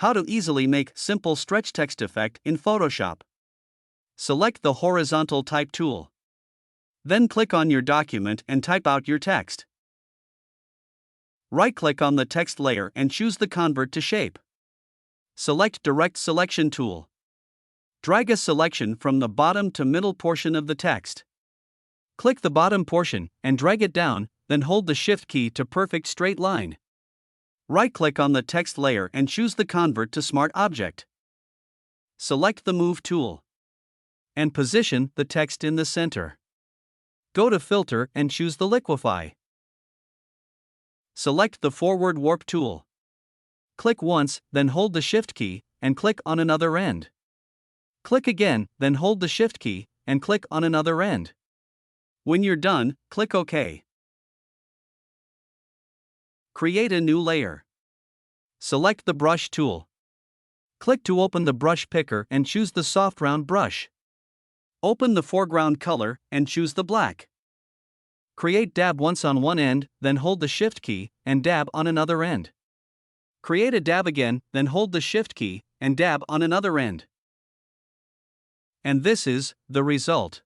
How to easily make simple stretch text effect in Photoshop. Select the horizontal type tool. Then click on your document and type out your text. Right-click on the text layer and choose the Convert to Shape. Select Direct Selection tool. Drag a selection from the bottom to middle portion of the text. Click the bottom portion and drag it down, then hold the Shift key to perfect straight line. Right-click on the text layer and choose the Convert to Smart Object. Select the Move tool and position the text in the center. Go to Filter and choose the Liquify. Select the Forward Warp tool. Click once, then hold the Shift key, and click on another end. Click again, then hold the Shift key, and click on another end. When you're done, click OK. Create a new layer. Select the Brush tool. Click to open the brush picker and choose the soft round brush. Open the foreground color and choose the black. Create dab once on one end, then hold the Shift key, and dab on another end. Create a dab again, then hold the Shift key, and dab on another end. And this is the result.